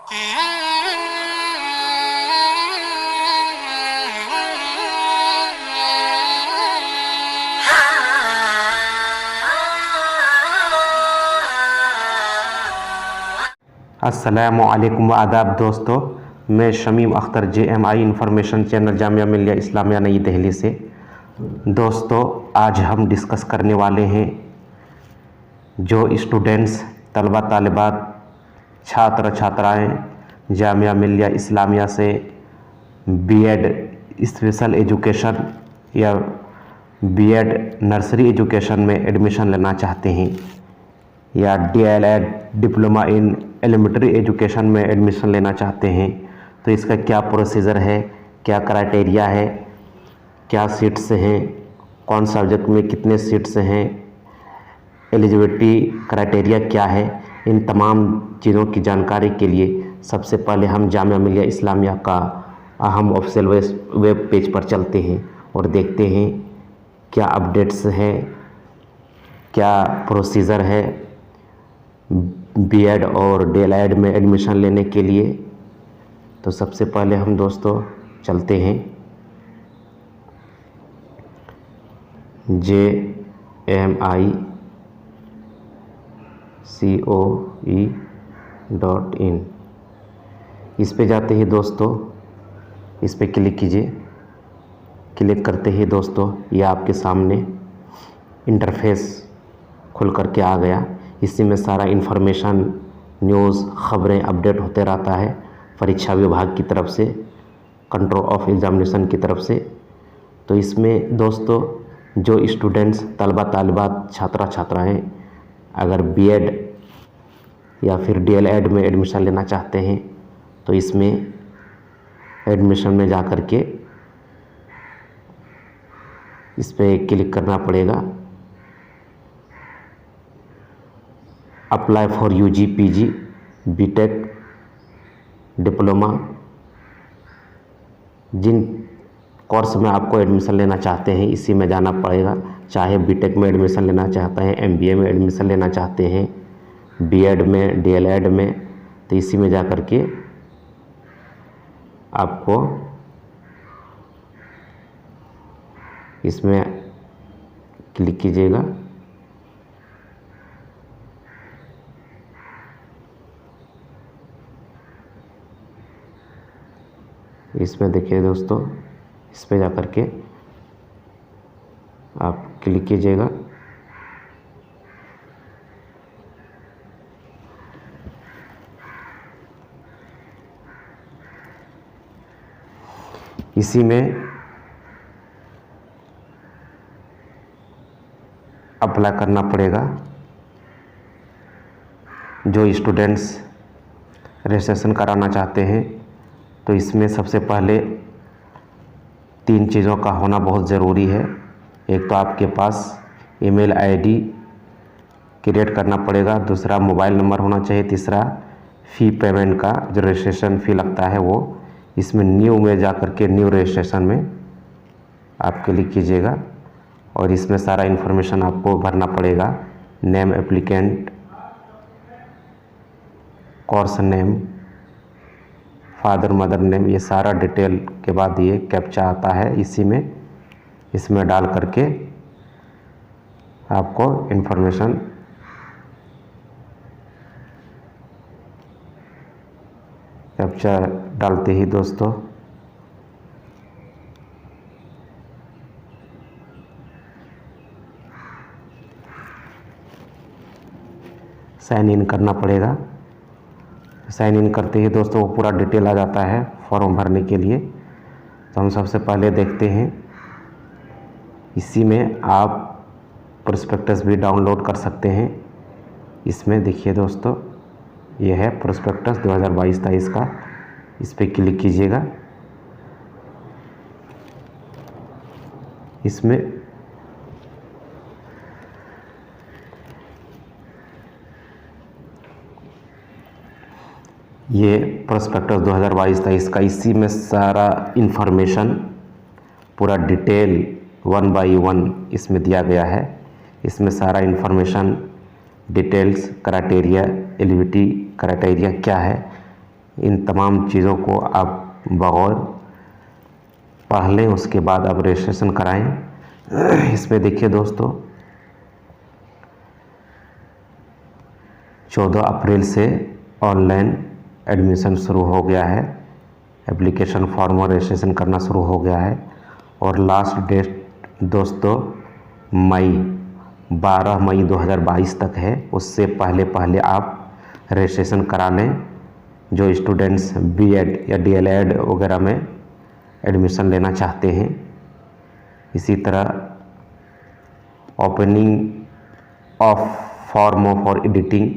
अस्सलामुअलैकुम आदाब दोस्तों, मैं Shamim Akhtar JMI information channel Jamia Millia Islamia नई दिल्ली से। दोस्तों, आज हम डिस्कस करने वाले हैं जो स्टूडेंट्स तलबा तालिबात छात्र छात्राएं जामिया मिल्लिया इस्लामिया से B.Ed स्पेशल एजुकेशन या B.Ed नर्सरी एजुकेशन में एडमिशन लेना चाहते हैं या DLED diploma in elementary education में एडमिशन लेना चाहते हैं, तो इसका क्या प्रोसीजर है, क्या क्राइटेरिया है, क्या सीट्स हैं, कौन सब्जेक्ट में कितने सीट्स हैं, एलिजिबिलिटी क्राइटेरिया क्या है, इन तमाम चीज़ों की जानकारी के लिए सबसे पहले हम जामिया मिल्लिया इस्लामिया का अहम ऑफिशियल वेब पेज पर चलते हैं और देखते हैं क्या अपडेट्स हैं, क्या प्रोसीजर है B.Ed और DLED में एडमिशन लेने के लिए। तो सबसे पहले हम दोस्तों चलते हैं JMICOE.in इस पे जाते ही दोस्तों इस पे क्लिक कीजिए। क्लिक करते ही दोस्तों ये आपके सामने इंटरफेस खुल करके आ गया। इसी में सारा इन्फॉर्मेशन, न्यूज़, खबरें अपडेट होते रहता है परीक्षा विभाग की तरफ से, कंट्रोल ऑफ एग्जामिनेशन की तरफ से। तो इसमें दोस्तों जो स्टूडेंट्स तलबा तालिबात छात्रा छात्राएं अगर B.Ed या फिर DLED में एडमिशन लेना चाहते हैं तो इसमें एडमिशन में जा कर के इस पर क्लिक करना पड़ेगा। Apply for UG PG B.Tech diploma, जिन कोर्स में आपको एडमिशन लेना चाहते हैं इसी में जाना पड़ेगा। चाहे B.Tech में एडमिशन लेना चाहते हैं, MBA में एडमिशन लेना चाहते हैं, B.Ed में, DLED में, तो इसी में जा कर के आपको इसमें क्लिक कीजिएगा। इसमें देखिए दोस्तों, इस पे जा कर के आप क्लिक कीजिएगा। इसी में अप्लाई करना पड़ेगा। जो स्टूडेंट्स रजिस्ट्रेशन कराना चाहते हैं तो इसमें सबसे पहले 3 चीज़ों का होना बहुत ज़रूरी है। एक तो आपके पास ईमेल ID क्रिएट करना पड़ेगा, दूसरा मोबाइल नंबर होना चाहिए, तीसरा फ़ी पेमेंट का जो रजिस्ट्रेशन फ़ी लगता है वो इसमें न्यू में जा कर के न्यू रजिस्ट्रेशन में आप क्लिक कीजिएगा और इसमें सारा इन्फॉर्मेशन आपको भरना पड़ेगा। Name applicant, course name, father mother name, ये सारा डिटेल के बाद ये कैप्चा आता है। इसमें डाल करके आपको इन्फॉर्मेशन कैप्चा डालते ही दोस्तों साइन इन करना पड़ेगा। साइन इन करते ही दोस्तों वो पूरा डिटेल आ जाता है फॉर्म भरने के लिए। तो हम सबसे पहले देखते हैं, इसी में आप प्रोस्पेक्टस भी डाउनलोड कर सकते हैं। इसमें देखिए दोस्तों ये है प्रोस्पेक्टस 2022-23 का, इस पर क्लिक कीजिएगा। इसमें ये प्रोस्पेक्टस 2022-23 का, इसी में सारा इन्फॉर्मेशन पूरा डिटेल 1 बाई 1 इसमें दिया गया है। इसमें सारा information, details, criteria, eligibility criteria क्या है, इन तमाम चीज़ों को आप बगौर पढ़ लें, उसके बाद आप रजिस्ट्रेशन कराएं। इसमें देखिए दोस्तों, 14 अप्रैल से ऑनलाइन एडमिशन शुरू हो गया है। एप्लीकेशन फॉर्म और रजिस्ट्रेशन करना शुरू हो गया है और लास्ट डेट दोस्तों 12 मई 2022 तक है। उससे पहले आप रजिस्ट्रेशन करा लें जो स्टूडेंट्स बीएड या डीएलएड वगैरह में एडमिशन लेना चाहते हैं। इसी तरह opening of form for editing,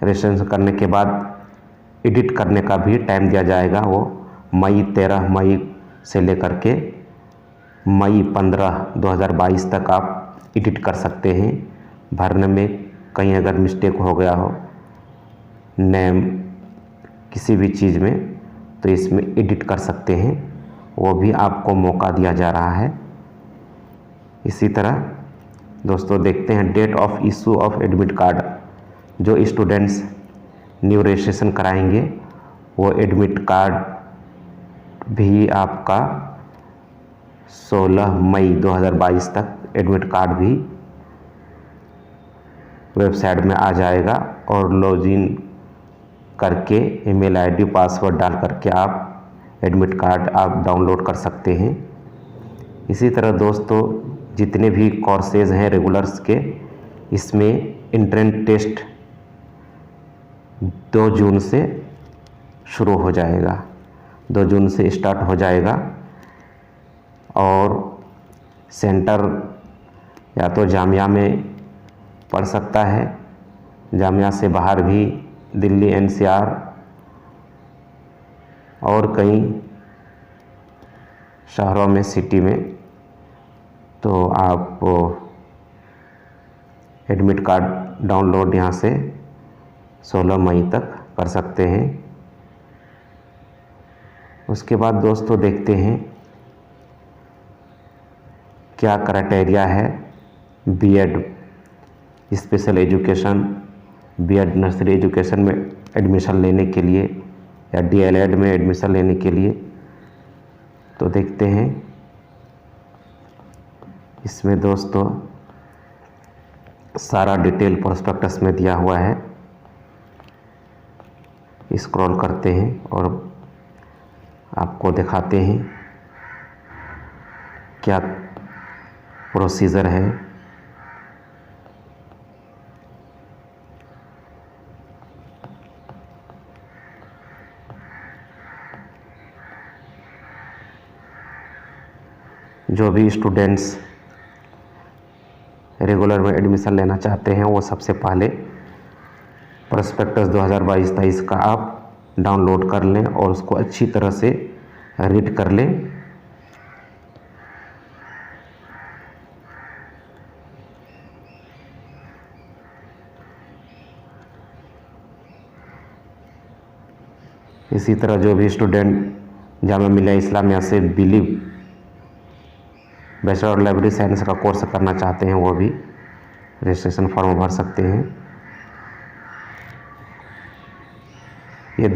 registration करने के बाद एडिट करने का भी टाइम दिया जाएगा। वो 13 मई से लेकर के मई 15, 2022 तक आप एडिट कर सकते हैं। भरने में कहीं अगर मिस्टेक हो गया हो नेम किसी भी चीज़ में, तो इसमें एडिट कर सकते हैं, वो भी आपको मौका दिया जा रहा है। इसी तरह दोस्तों देखते हैं date of issue of admit card. जो स्टूडेंट्स न्यू रजिस्ट्रेशन कराएंगे वो एडमिट कार्ड भी आपका 16 मई 2022 तक एडमिट कार्ड भी वेबसाइट में आ जाएगा और लॉगिन करके ईमेल आईडी पासवर्ड डाल करके आप एडमिट कार्ड आप डाउनलोड कर सकते हैं। इसी तरह दोस्तों जितने भी कोर्सेज हैं रेगुलर्स के, इसमें एंट्रेंस टेस्ट 2 जून से शुरू हो जाएगा, 2 जून से स्टार्ट हो जाएगा और सेंटर या तो जामिया में पढ़ सकता है, जामिया से बाहर भी दिल्ली एनसीआर और कई शहरों में सिटी में, तो आप एडमिट कार्ड डाउनलोड यहाँ से 16 मई तक कर सकते हैं। उसके बाद दोस्तों देखते हैं क्या क्राइटेरिया है BEd special education, BEd nursery education में एडमिशन लेने के लिए या डीएलएड में एडमिशन लेने के लिए। तो देखते हैं इसमें दोस्तों सारा डिटेल प्रोस्पेक्टस में दिया हुआ है। स्क्रॉल करते हैं और आपको दिखाते हैं क्या प्रोसीजर है। जो भी स्टूडेंट्स रेगुलर में एडमिशन लेना चाहते हैं वो सबसे पहले प्रोस्पेक्टस 2022-23 का आप डाउनलोड कर लें और उसको अच्छी तरह से रीड कर लें। इसी तरह जो भी स्टूडेंट जामिया मिलिया इस्लामिया से बिलीव बैचलर लाइब्रेरी साइंस का कोर्स करना चाहते हैं वो भी रजिस्ट्रेशन फॉर्म भर सकते हैं। ये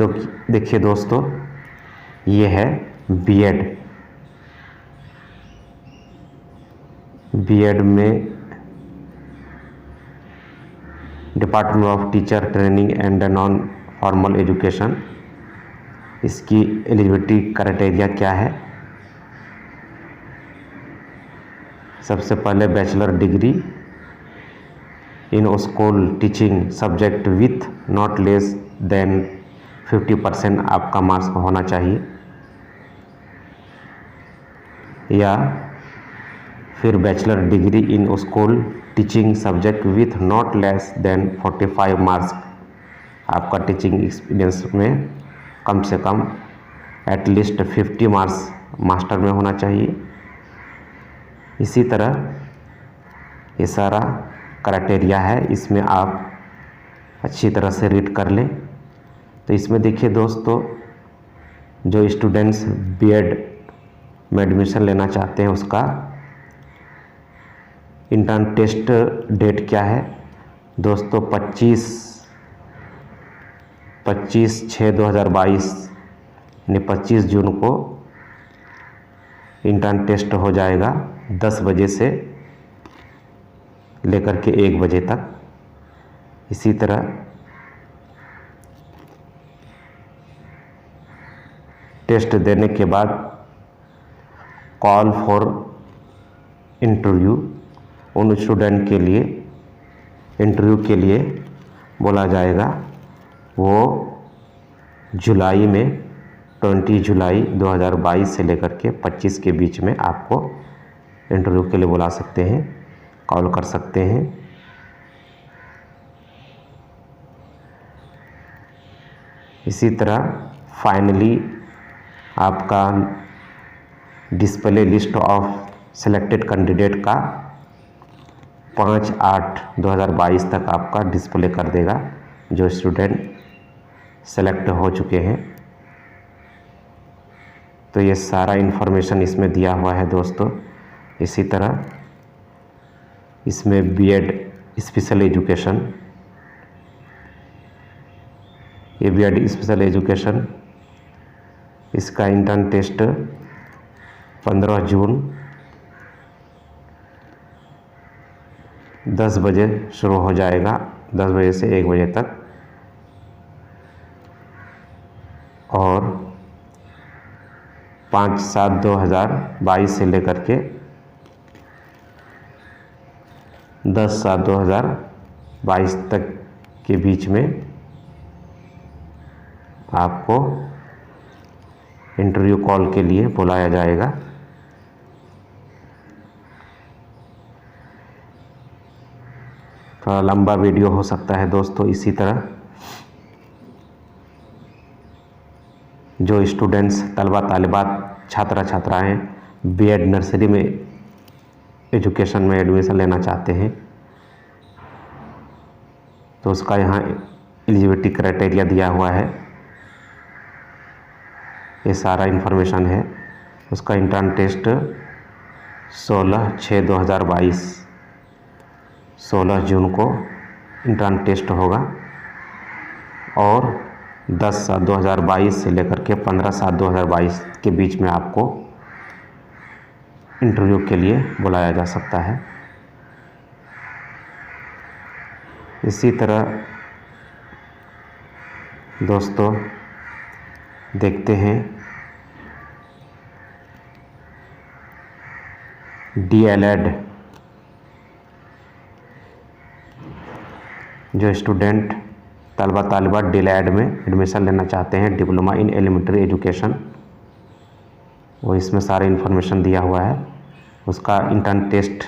देखिए दोस्तों, ये है बीएड में department of teacher training and non formal education. इसकी एलिजिबिलिटी क्राइटेरिया क्या है? सबसे पहले bachelor degree in school teaching subject with not less than 50% आपका मार्क्स होना चाहिए, या फिर bachelor degree in school teaching subject with not less than 45 marks आपका टीचिंग एक्सपीरियंस में कम से कम एटलीस्ट 50 मार्क्स मास्टर में होना चाहिए। इसी तरह ये सारा क्राइटेरिया है, इसमें आप अच्छी तरह से रीड कर लें। तो इसमें देखिए दोस्तों, जो स्टूडेंट्स बीएड में एडमिशन लेना चाहते हैं उसका इंटर्न टेस्ट डेट क्या है दोस्तों? 25/6/2022 यानी 25 जून को इंटर्न टेस्ट हो जाएगा 10 बजे से लेकर के 1 बजे तक। इसी तरह टेस्ट देने के बाद कॉल फॉर इंटरव्यू उन स्टूडेंट के लिए इंटरव्यू के लिए बोला जाएगा। वो जुलाई में 20 जुलाई 2022 से लेकर के 25 के बीच में आपको इंटरव्यू के लिए बुला सकते हैं, कॉल कर सकते हैं। इसी तरह फाइनली आपका display list of selected candidate का 5/8/2022 तक आपका डिस्प्ले कर देगा जो स्टूडेंट सेलेक्ट हो चुके हैं। तो ये सारा इन्फॉर्मेशन इसमें दिया हुआ है दोस्तों। इसी तरह इसमें बीएड स्पेशल एजुकेशन, ये बीएड स्पेशल एजुकेशन इसका इंटर्न टेस्ट 15 जून 10 बजे शुरू हो जाएगा, 10 बजे से 1 बजे तक। और 5/7/2022 से लेकर के 10/7/2022 तक के बीच में आपको इंटरव्यू कॉल के लिए बुलाया जाएगा। थोड़ा लंबा वीडियो हो सकता है दोस्तों। इसी तरह जो स्टूडेंट्स तलबा तालिबात छात्रा छात्राएँ बीएड नर्सरी में एजुकेशन में एडमिशन लेना चाहते हैं तो उसका यहाँ एलिजिबिलिटी क्राइटेरिया दिया हुआ है। ये सारा इन्फॉर्मेशन है। उसका इंटर्न टेस्ट 16/6/2022 16 जून को इंटर्न टेस्ट होगा और 10/7/2022 से लेकर के 15/7/2022 के बीच में आपको इंटरव्यू के लिए बुलाया जा सकता है। इसी तरह दोस्तों देखते हैं DLED जो स्टूडेंट तलबा तालिबात DLED में एडमिशन लेना चाहते हैं, डिप्लोमा इन एलिमेंट्री एजुकेशन, वो इसमें सारा इन्फॉर्मेशन दिया हुआ है। उसका इंटर्न टेस्ट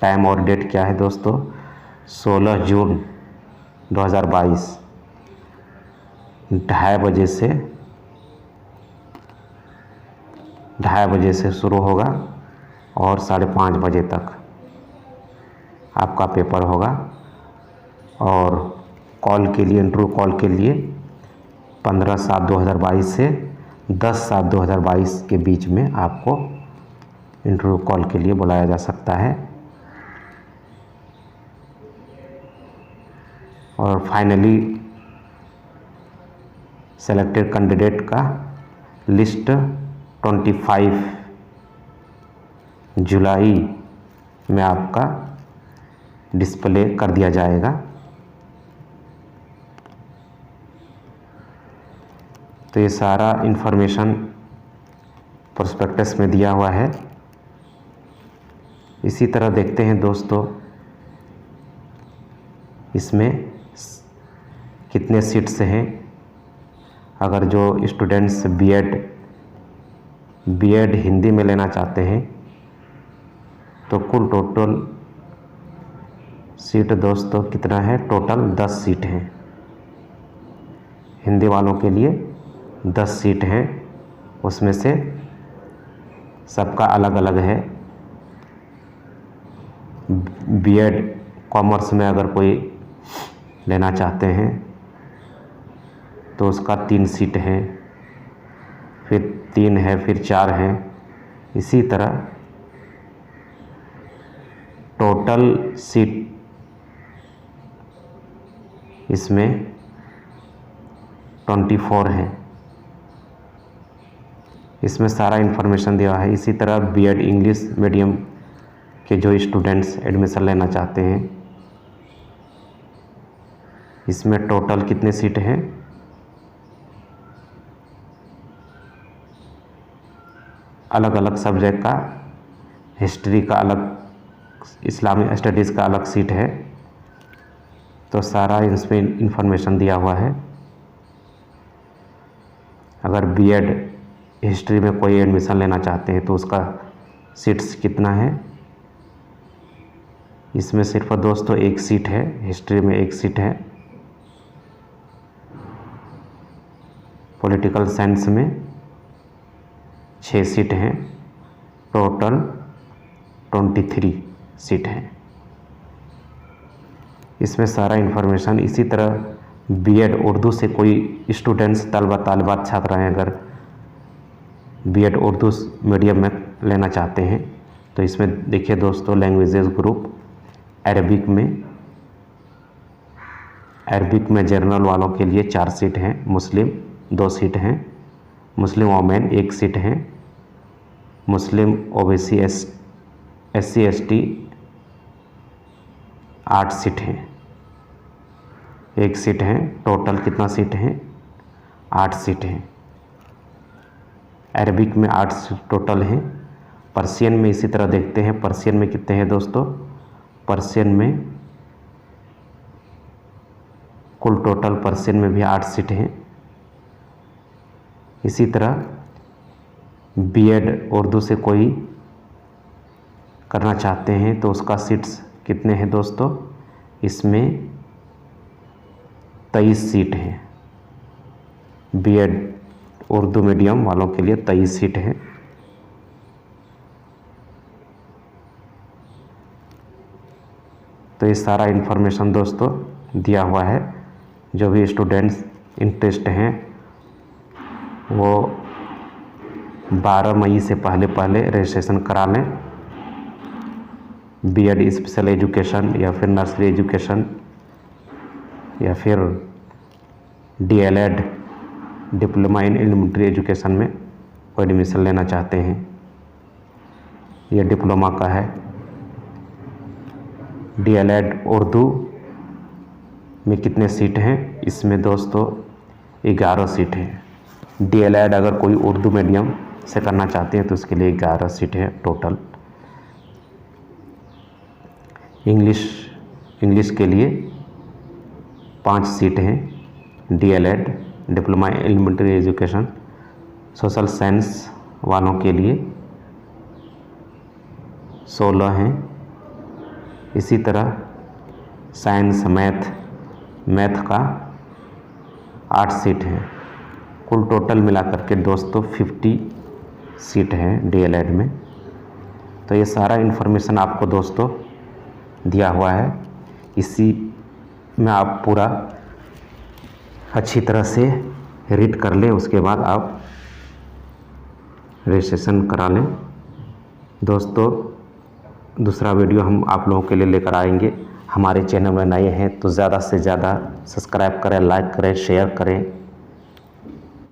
टाइम और डेट क्या है दोस्तों, 16 जून 2022 2:30 बजे से शुरू होगा और 5:30 बजे तक आपका पेपर होगा। और कॉल के लिए इंटरव्यू कॉल के लिए 15/7/2022 से 10/7/2022 के बीच में आपको इंटरव्यू कॉल के लिए बुलाया जा सकता है। और फाइनली सेलेक्टेड कैंडिडेट का लिस्ट 25 जुलाई में आपका डिस्प्ले कर दिया जाएगा। तो ये सारा इन्फॉर्मेशन प्रोस्पेक्टस में दिया हुआ है। इसी तरह देखते हैं दोस्तों इसमें कितने सीट्स हैं। अगर जो स्टूडेंट्स बीएड हिंदी में लेना चाहते हैं तो कुल टोटल सीट दोस्तों कितना है, टोटल 10 सीट हैं। हिंदी वालों के लिए 10 सीट हैं, उसमें से सबका अलग अलग है। बीएड कॉमर्स में अगर कोई लेना चाहते हैं तो उसका 3 सीट है, फिर 3 है, फिर 4 है। इसी तरह टोटल सीट इसमें 24 है। इसमें सारा इन्फॉर्मेशन दिया है। इसी तरह बीएड इंग्लिश मीडियम के जो स्टूडेंट्स एडमिशन लेना चाहते हैं, इसमें टोटल कितने सीट हैं? अलग अलग सब्जेक्ट का, हिस्ट्री का अलग, इस्लामिक स्टडीज़ का अलग सीट है। तो सारा इसमें इन्फॉर्मेशन दिया हुआ है। अगर बीएड हिस्ट्री में कोई एडमिशन लेना चाहते हैं तो उसका सीट्स कितना है? इसमें सिर्फ दोस्तों एक सीट है, हिस्ट्री में एक सीट है। पॉलिटिकल साइंस में 6 सीट हैं। टोटल 23 सीट हैं। इसमें सारा इन्फॉर्मेशन। इसी तरह बीएड उर्दू से कोई स्टूडेंट्स, तलबा तालिबात छात्र हैं, अगर बीएड उर्दू मीडियम में लेना चाहते हैं तो इसमें देखिए दोस्तों, लैंग्वेजेस ग्रुप अरबिक में जनरल वालों के लिए 4 सीट हैं। मुस्लिम 2 सीट हैं। मुस्लिम वोमेन 1 सीट हैं। मुस्लिम ओबीसी SC ST 8 सीट हैं। 1 सीट हैं। टोटल कितना सीट हैं? 8 सीट हैं। अरबिक में 8 टोटल हैं। पर्शियन में इसी तरह देखते हैं, पर्शियन में कितने हैं दोस्तों? पर्शियन में कुल टोटल पर्शियन में भी 8 सीट हैं। इसी तरह बीएड उर्दू से कोई करना चाहते हैं तो उसका सीट्स कितने हैं दोस्तों? इसमें 23 सीट हैं। बीएड उर्दू मीडियम वालों के लिए 23 सीट हैं। तो ये सारा इन्फॉर्मेशन दोस्तों दिया हुआ है। जो भी स्टूडेंट्स इंटरेस्ट हैं वो 12 मई से पहले रजिस्ट्रेशन करा लें। बीएड स्पेशल एजुकेशन या फिर नर्सरी एजुकेशन या फिर DElEd diploma in elementary education में कोई एडमिशन लेना चाहते हैं, यह डिप्लोमा का है। डीएलएड उर्दू में कितने सीट हैं? इसमें दोस्तों 11 सीट हैं। डीएलएड अगर कोई उर्दू मीडियम से करना चाहते हैं तो उसके लिए 11 सीट है टोटल। इंग्लिश के लिए 5 सीट हैं। DElEd diploma elementary education. Social science वालों के लिए 16 हैं। इसी तरह साइंस मैथ का 8 सीट हैं। कुल टोटल मिलाकर के दोस्तों 50 सीट हैं डीएलएड में। तो ये सारा इन्फॉर्मेशन आपको दोस्तों दिया हुआ है। इसी में आप पूरा अच्छी तरह से रीड कर लें, उसके बाद आप रजिस्ट्रेशन करा लें। दोस्तों दूसरा वीडियो हम आप लोगों के लिए लेकर आएंगे। हमारे चैनल में नए हैं तो ज़्यादा से ज़्यादा सब्सक्राइब करें, लाइक करें, शेयर करें।